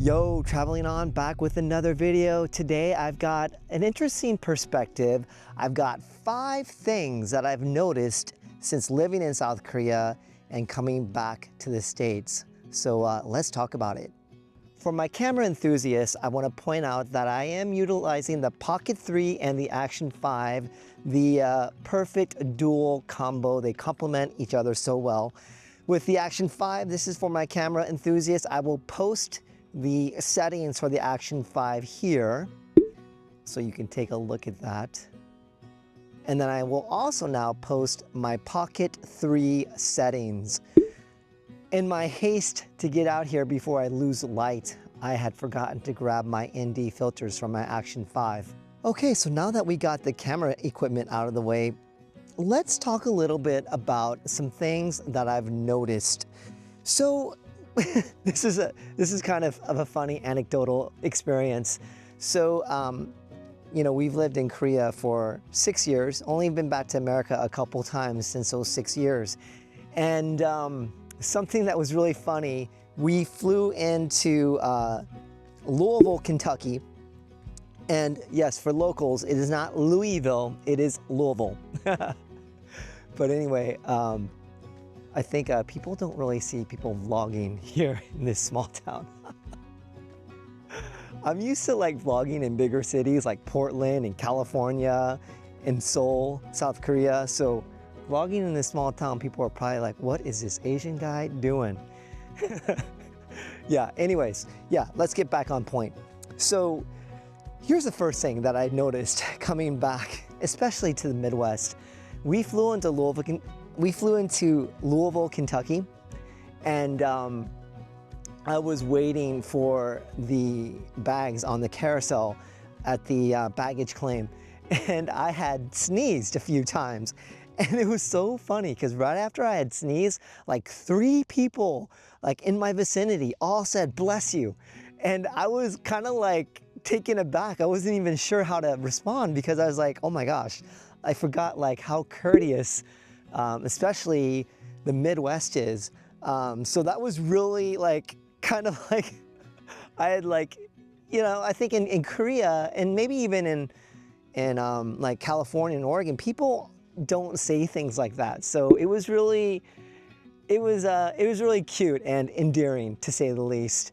Yo, traveling on back with another video. Today I've got an interesting perspective. I've got 5 things that I've noticed since living in South Korea and coming back to the States. So let's talk about it. For my camera enthusiasts, I want to point out that I am utilizing the Pocket 3 and the Action 5, the perfect dual combo. They complement each other so well. With the Action 5, this is for my camera enthusiasts. I will post the settings for the Action 5 here, so you can take a look at that. And then I will also now post my Pocket 3 settings. In my haste to get out here before I lose light, I had forgotten to grab my ND filters from my Action 5. Okay, so now that we got the camera equipment out of the way, let's talk a little bit about some things that I've noticed. So this is kind of a funny anecdotal experience. So, you know, we've lived in Korea for 6 years, only been back to America a couple times since those 6 years. And something that was really funny, we flew into Louisville, Kentucky. And yes, for locals, it is not Louisville, it is Louisville. But anyway, I think people don't really see people vlogging here in this small town. I'm used to like vlogging in bigger cities like Portland and California and Seoul, South Korea. So vlogging in this small town, people are probably like, what is this Asian guy doing? Yeah, anyways, yeah, let's get back on point. So here's the first thing that I noticed coming back, especially to the Midwest. We flew into Louisville, Kentucky, and I was waiting for the bags on the carousel at the baggage claim, and I had sneezed a few times. And it was so funny because right after I had sneezed, like 3 people like in my vicinity all said, "Bless you." And I was kind of like taken aback. I wasn't even sure how to respond because I was like, oh my gosh, I forgot like how courteous especially the Midwest is. So that was really like, kind of like, I had like, you know, I think in Korea and maybe even in like California and Oregon, people don't say things like that. So it was really cute and endearing, to say the least.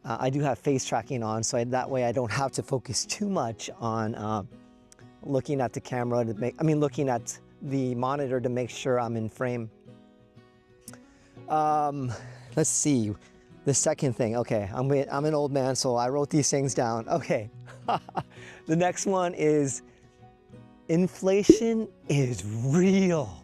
I do have face tracking on, so that way I don't have to focus too much on looking at the camera looking at the monitor to make sure I'm in frame. Let's see, the second thing. Okay, I'm an old man, so I wrote these things down. Okay, the next one is inflation is real.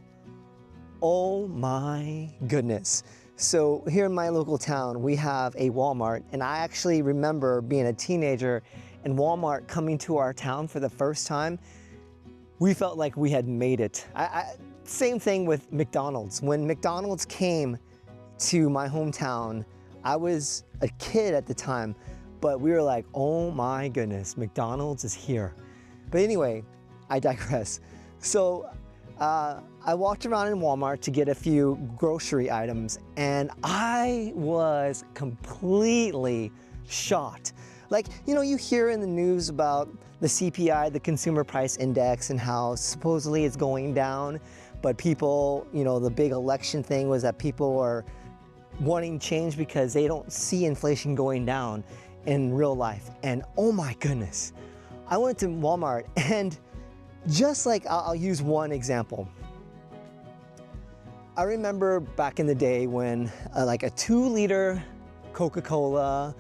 Oh my goodness. So here in my local town, we have a Walmart, and I actually remember being a teenager and Walmart coming to our town for the first time. We felt like we had made it. Same thing with McDonald's. When McDonald's came to my hometown, I was a kid at the time, but we were like, oh my goodness, McDonald's is here. But anyway, I digress. So I walked around in Walmart to get a few grocery items, and I was completely shocked. Like, you know, you hear in the news about the CPI, the Consumer Price Index, and how supposedly it's going down, but people, you know, the big election thing was that people are wanting change because they don't see inflation going down in real life. And oh my goodness, I went to Walmart, and just like, I'll use one example. I remember back in the day when like a 2-liter Coca-Cola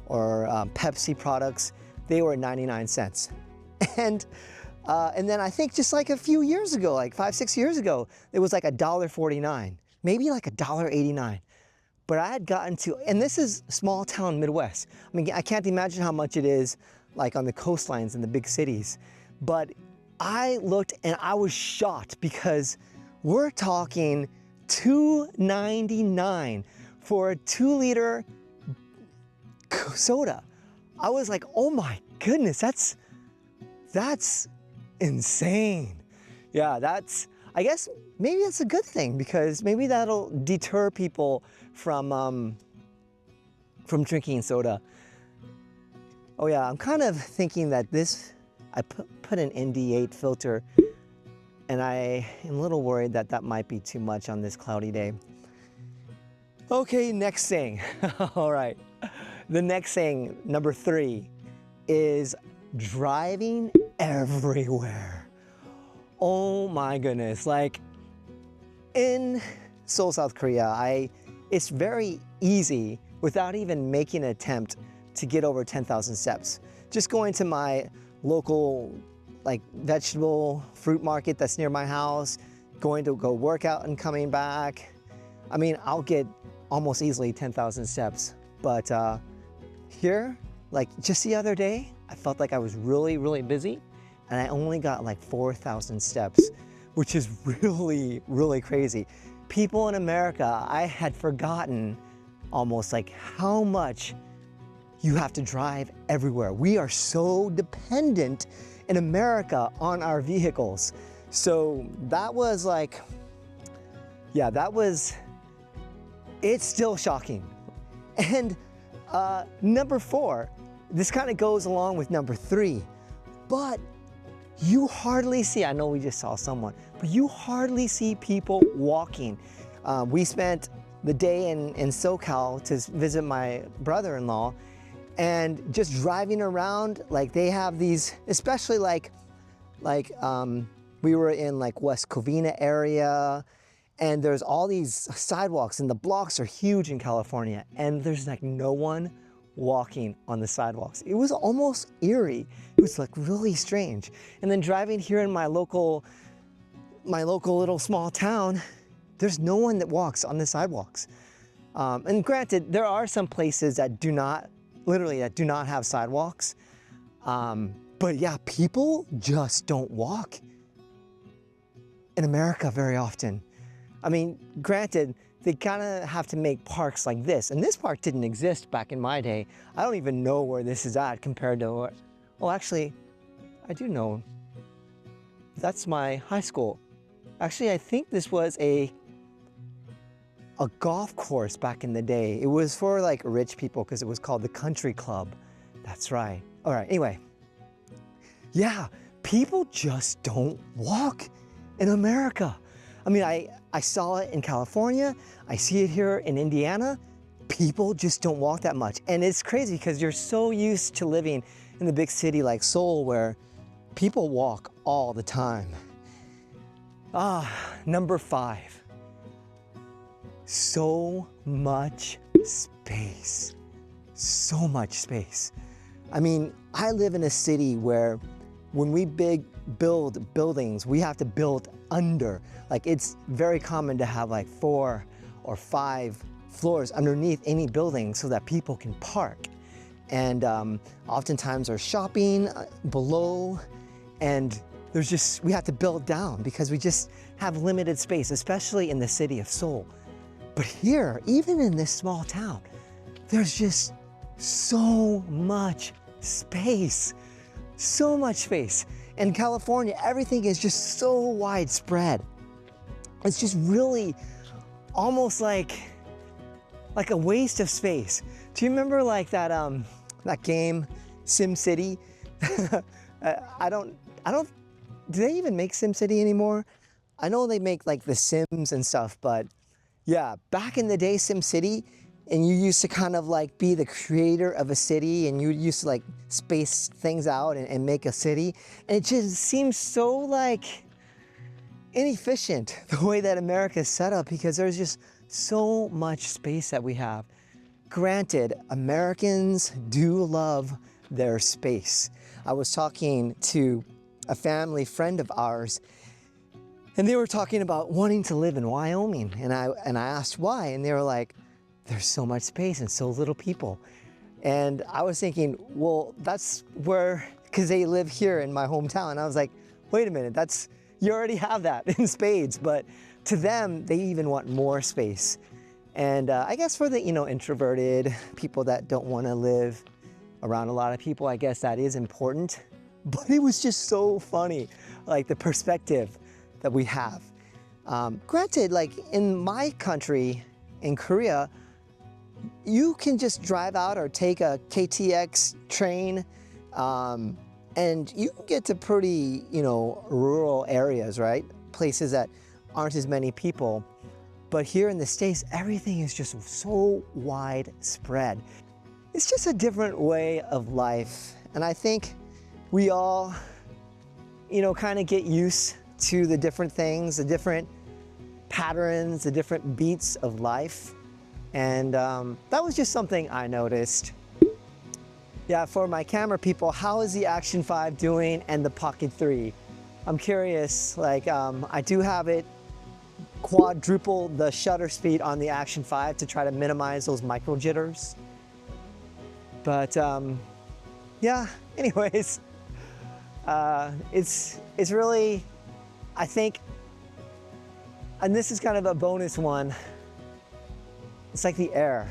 or Pepsi products, they were 99 cents. And then I think just like a few years ago, like 5-6 years ago, it was like $1.49, maybe like $1.89. But I had gotten to, and this is small town Midwest. I mean, I can't imagine how much it is like on the coastlines in the big cities. But I looked and I was shocked because we're talking $2.99 for a 2-liter soda. I was like, oh my goodness, that's insane. Yeah, I guess maybe that's a good thing because maybe that'll deter people from drinking soda. Oh yeah, I'm kind of thinking that I put an ND8 filter, and I am a little worried that that might be too much on this cloudy day. Okay, next thing. All right. The next thing, number 3, is driving everywhere. Oh my goodness. Like in Seoul, South Korea, it's very easy without even making an attempt to get over 10,000 steps. Just going to my local like vegetable fruit market that's near my house, going to go work out and coming back. I mean, I'll get almost easily 10,000 steps. But here, like just the other day, I felt like I was really, really busy and I only got like 4,000 steps, which is really, really crazy. People in America, I had forgotten almost like how much you have to drive everywhere. We are so dependent in America on our vehicles. So that was like, yeah, it's still shocking. And number 4, this kind of goes along with number 3, but you hardly see, I know we just saw someone, but you hardly see people walking. We spent the day in SoCal to visit my brother-in-law, and just driving around, like they have these, especially like we were in like West Covina area, and there's all these sidewalks, and the blocks are huge in California, and there's like no one walking on the sidewalks. It was almost eerie. It was like really strange. And then driving here in my local little small town, there's no one that walks on the sidewalks. And granted, there are some places that do not have sidewalks. But yeah, people just don't walk in America very often. I mean, granted, they kind of have to make parks like this. And this park didn't exist back in my day. I don't even know where this is at compared to what, well, actually, I do know. That's my high school. Actually, I think this was a golf course back in the day. It was for like rich people because it was called the Country Club. That's right. All right, anyway. Yeah, people just don't walk in America. I mean, I saw it in California. I see it here in Indiana. People just don't walk that much. And it's crazy because you're so used to living in the big city like Seoul where people walk all the time. Number 5. So much space. So much space. I mean, I live in a city where when we build buildings, we have to build under. Like it's very common to have like 4 or 5 floors underneath any building so that people can park. And oftentimes there's shopping below, and we have to build down because we just have limited space, especially in the city of Seoul. But here, even in this small town, there's just so much space. So much space. In California, everything is just so widespread. It's just really almost like a waste of space. Do you remember like that game, SimCity? I don't, do they even make SimCity anymore? I know they make like The Sims and stuff, but yeah, back in the day, SimCity, and you used to kind of like be the creator of a city, and you used to like space things out and make a city. And it just seems so like inefficient the way that America is set up because there's just so much space that we have. Granted, Americans do love their space. I was talking to a family friend of ours, and they were talking about wanting to live in Wyoming. And I asked why, and they were like, there's so much space and so little people. And I was thinking, well, that's where, because they live here in my hometown. And I was like, wait a minute, you already have that in spades. But to them, they even want more space. And I guess for the introverted people that don't want to live around a lot of people, I guess that is important. But it was just so funny, like the perspective that we have. Granted, like in my country, in Korea, you can just drive out or take a KTX train And you can get to pretty, rural areas, right? Places that aren't as many people. But here in the States, everything is just so widespread. It's just a different way of life. And I think we all, kind of get used to the different things, the different patterns, the different beats of life. And that was just something I noticed. Yeah, for my camera people, how is the Action 5 doing and the Pocket 3? I'm curious, I do have it quadruple the shutter speed on the Action 5 to try to minimize those micro jitters. But yeah, anyways, it's really, I think, and this is kind of a bonus one, it's like the air.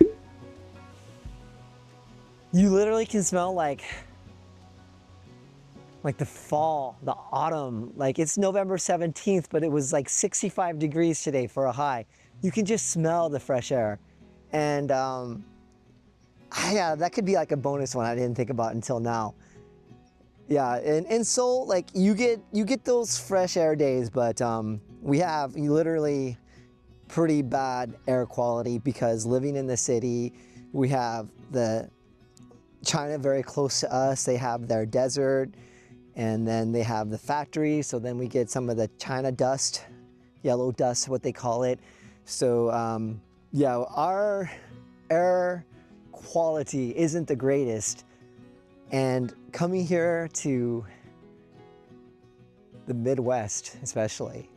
You literally can smell like the fall, the autumn. Like it's November 17th, but it was like 65 degrees today for a high. You can just smell the fresh air. And yeah, that could be like a bonus one I didn't think about until now. Yeah, in Seoul, like you get those fresh air days, but we have literally pretty bad air quality because living in the city, we have the China very close to us. They have their desert, and then they have the factory. So then we get some of the China dust, yellow dust, what they call it. So yeah, our air quality isn't the greatest. And coming here to the Midwest, especially,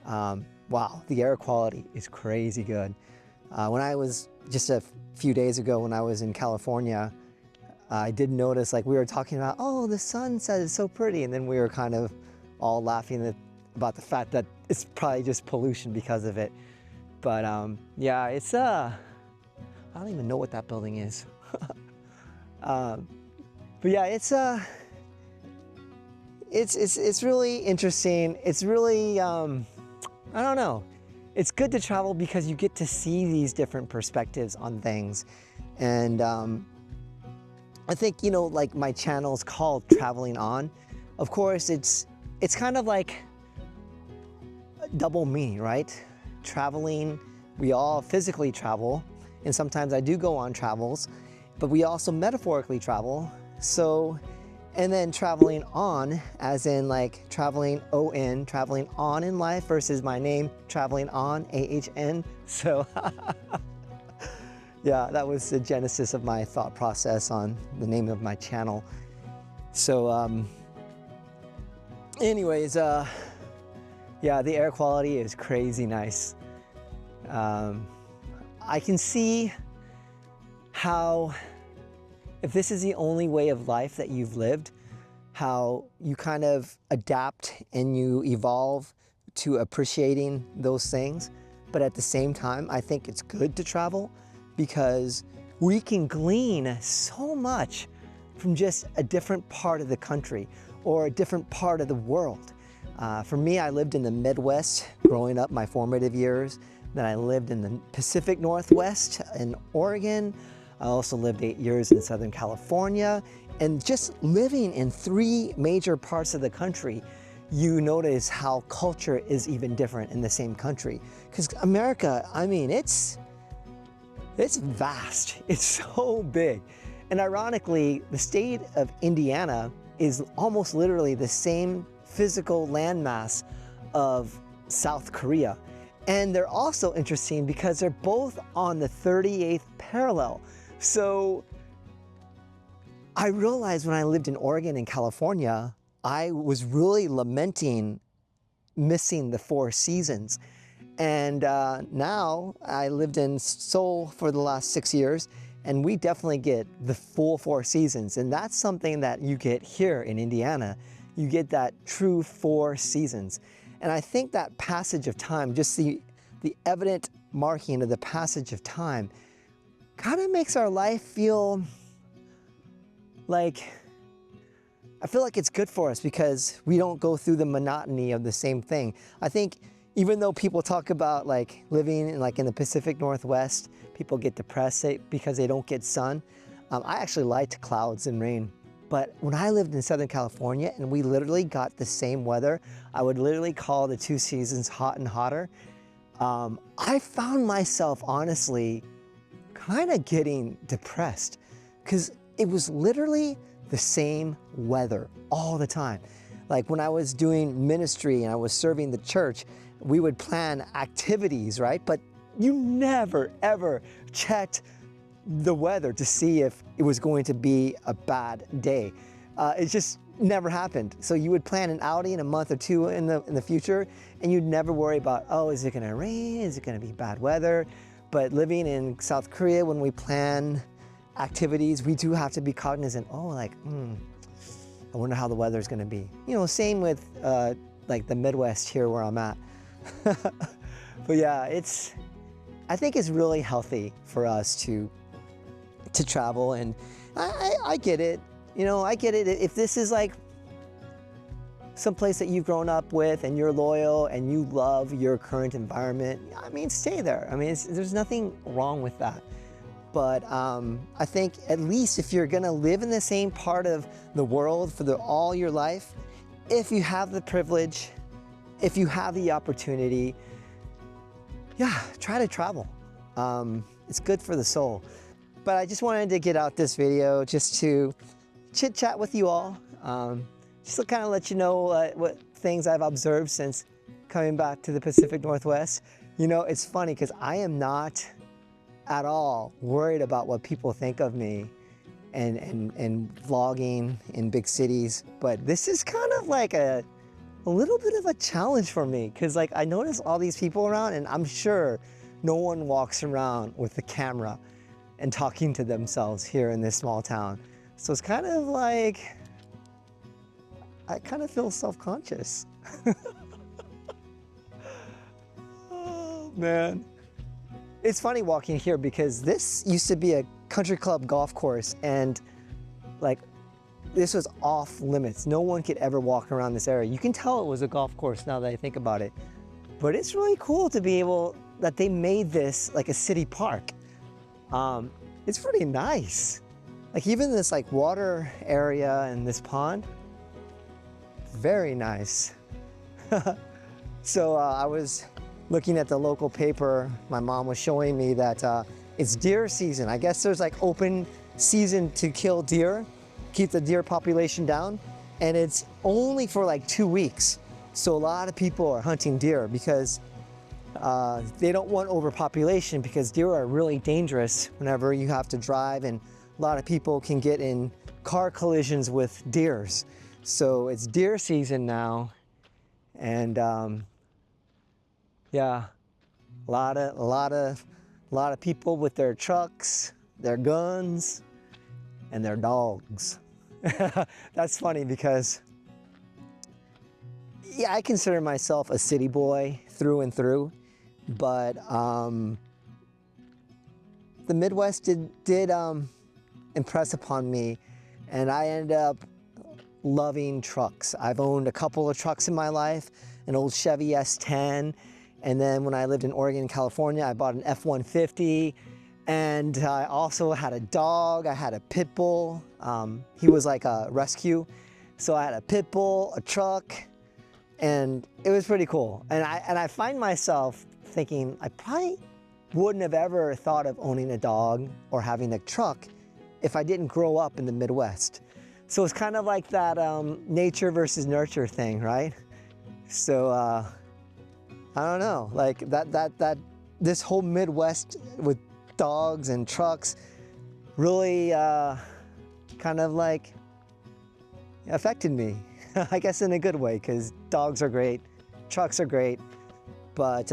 wow, the air quality is crazy good. When I was just a few days ago, when I was in California, I did notice, like we were talking about, oh, the sunset is so pretty. And then we were kind of all laughing about the fact that it's probably just pollution because of it. But yeah, it's, I don't even know what that building is. But yeah, it's really interesting. It's really, I don't know. It's good to travel because you get to see these different perspectives on things. And I think, like my channel is called Traveling On. Of course, it's kind of like a double meaning, right? Traveling, we all physically travel, and sometimes I do go on travels, but we also metaphorically travel. So, and then traveling on, as in like traveling O-N, traveling on in life versus my name, Traveling On, A-H-N. So yeah, that was the genesis of my thought process on the name of my channel. So anyways, yeah, the air quality is crazy nice. I can see how, if this is the only way of life that you've lived, how you kind of adapt and you evolve to appreciating those things. But at the same time, I think it's good to travel because we can glean so much from just a different part of the country or a different part of the world. For me, I lived in the Midwest growing up, my formative years. Then I lived in the Pacific Northwest in Oregon. I also lived 8 years in Southern California. And just living in 3 major parts of the country, you notice how culture is even different in the same country. Because America, I mean, it's vast. It's so big. And ironically, the state of Indiana is almost literally the same physical landmass of South Korea. And they're also interesting because they're both on the 38th parallel. So I realized when I lived in Oregon and California, I was really lamenting missing the 4 seasons. And now I lived in Seoul for the last 6 years, and we definitely get the full 4 seasons. And that's something that you get here in Indiana. You get that true 4 seasons. And I think that passage of time, just the evident marking of the passage of time, kind of makes our life feel like, I feel like it's good for us because we don't go through the monotony of the same thing. I think even though people talk about like living in the Pacific Northwest, people get depressed because they don't get sun. I actually like clouds and rain. But when I lived in Southern California and we literally got the same weather, I would literally call the two seasons hot and hotter. I found myself honestly kind of getting depressed because it was literally the same weather all the time. Like when I was doing ministry and I was serving the church, we would plan activities, right? But you never, ever checked the weather to see if it was going to be a bad day. It just never happened. So you would plan an outing a month or two in the future, and you'd never worry about, oh, is it gonna rain? Is it gonna be bad weather? But living in South Korea, when we plan activities, we do have to be cognizant, oh, like, I wonder how the weather's gonna be. You know, same with like the Midwest here where I'm at. But yeah, I think it's really healthy for us to travel, and I get it. You know, I get it. If this is like some place that you've grown up with and you're loyal and you love your current environment, I mean, stay there. I mean, there's nothing wrong with that. But I think at least if you're gonna live in the same part of the world for all your life, if you have the privilege, if you have the opportunity, yeah, try to travel. It's good for the soul. But I just wanted to get out this video just to chit chat with you all. Just to kind of let you know what things I've observed since coming back to the Pacific Northwest. You know, it's funny because I am not at all worried about what people think of me and vlogging in big cities. But this is kind of like a little bit of a challenge for me because like I notice all these people around and I'm sure no one walks around with the camera and talking to themselves here in this small town. So it's kind of like, I kind of feel self-conscious. Oh man. It's funny walking here because this used to be a country club golf course and like this was off limits. No one could ever walk around this area. You can tell it was a golf course now that I think about it. But it's really cool to be able, that they made this like a city park. It's pretty nice. Like even this like water area and this pond, very nice. So I was looking at the local paper. My mom was showing me that it's deer season. I guess there's like open season to kill deer, keep the deer population down, and it's only for like 2 weeks. So a lot of people are hunting deer because they don't want overpopulation because deer are really dangerous whenever you have to drive, and a lot of people can get in car collisions with deers. So it's deer season now, and yeah, a lot of people with their trucks, their guns, and their dogs. That's funny because yeah, I consider myself a city boy through and through, but the Midwest did impress upon me, and I ended up loving trucks. I've owned a couple of trucks in my life, an old Chevy S10, and then when I lived in Oregon, California, I bought an F-150, and I also had a dog. I had a pit bull. He was like a rescue, so I had a pit bull, a truck, and it was pretty cool. And I find myself thinking I probably wouldn't have ever thought of owning a dog or having a truck if I didn't grow up in the Midwest. So it's kind of like that nature versus nurture thing, right? So I don't know, like this whole Midwest with dogs and trucks really kind of like affected me. I guess in a good way, because dogs are great, trucks are great, but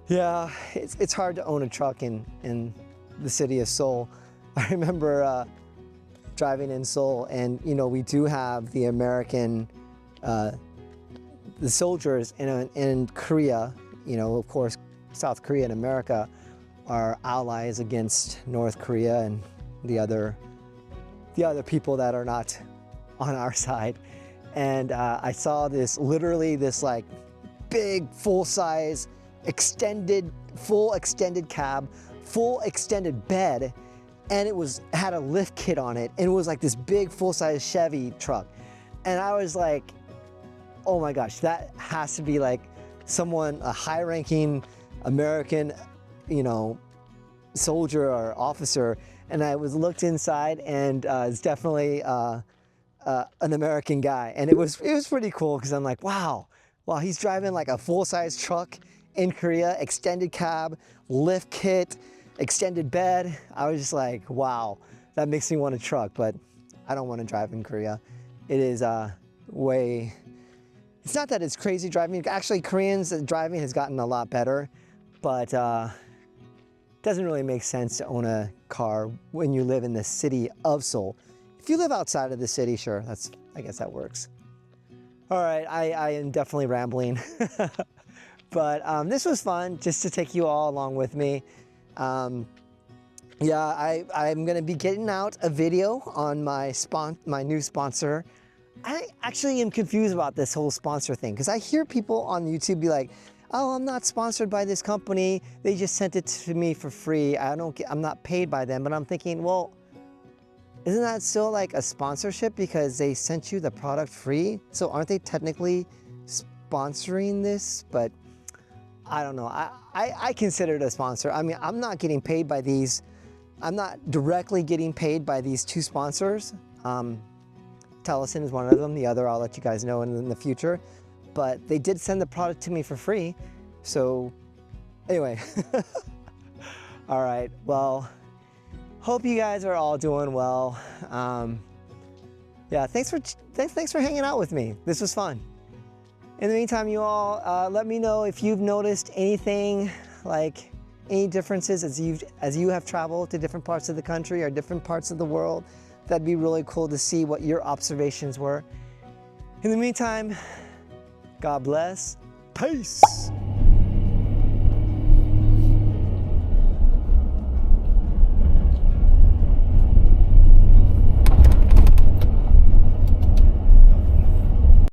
yeah, it's hard to own a truck in the city of Seoul. I remember driving in Seoul, and you know, we do have the American, the soldiers in Korea. You know, of course, South Korea and America are allies against North Korea and the other people that are not on our side. And I saw this, literally this like big full extended cab, full extended bed, and had a lift kit on it, and it was like this big full-size Chevy truck. And I was like, oh my gosh, that has to be like someone, a high-ranking American, you know, soldier or officer. And I looked inside, and it's definitely an American guy. And it was pretty cool, because I'm like, wow, he's driving like a full-size truck in Korea, extended cab, lift kit, extended bed. I was just like, wow, that makes me want a truck, but I don't want to drive in Korea. It is it's not that it's crazy driving. Actually, Koreans driving has gotten a lot better, but it doesn't really make sense to own a car when you live in the city of Seoul. If you live outside of the city, sure, I guess that works. All right, I am definitely rambling, but this was fun, just to take you all along with me. Yeah, I'm gonna be getting out a video on my new sponsor. I actually am confused about this whole sponsor thing, because I hear people on YouTube be like, oh, I'm not sponsored by this company, they just sent it to me for free, I'm not paid by them. But I'm thinking, well, isn't that still like a sponsorship, because they sent you the product free? So aren't they technically sponsoring this? But I don't know. I consider it a sponsor. I mean, I'm not getting paid by these. I'm not directly getting paid by these two sponsors. Tellison is one of them. The other I'll let you guys know in the future. But they did send the product to me for free. So anyway. All right. Well, hope you guys are all doing well. Yeah, thanks for hanging out with me. This was fun. In the meantime, you all, let me know if you've noticed anything, like any differences as you have traveled to different parts of the country or different parts of the world. That'd be really cool to see what your observations were. In the meantime, God bless. Peace.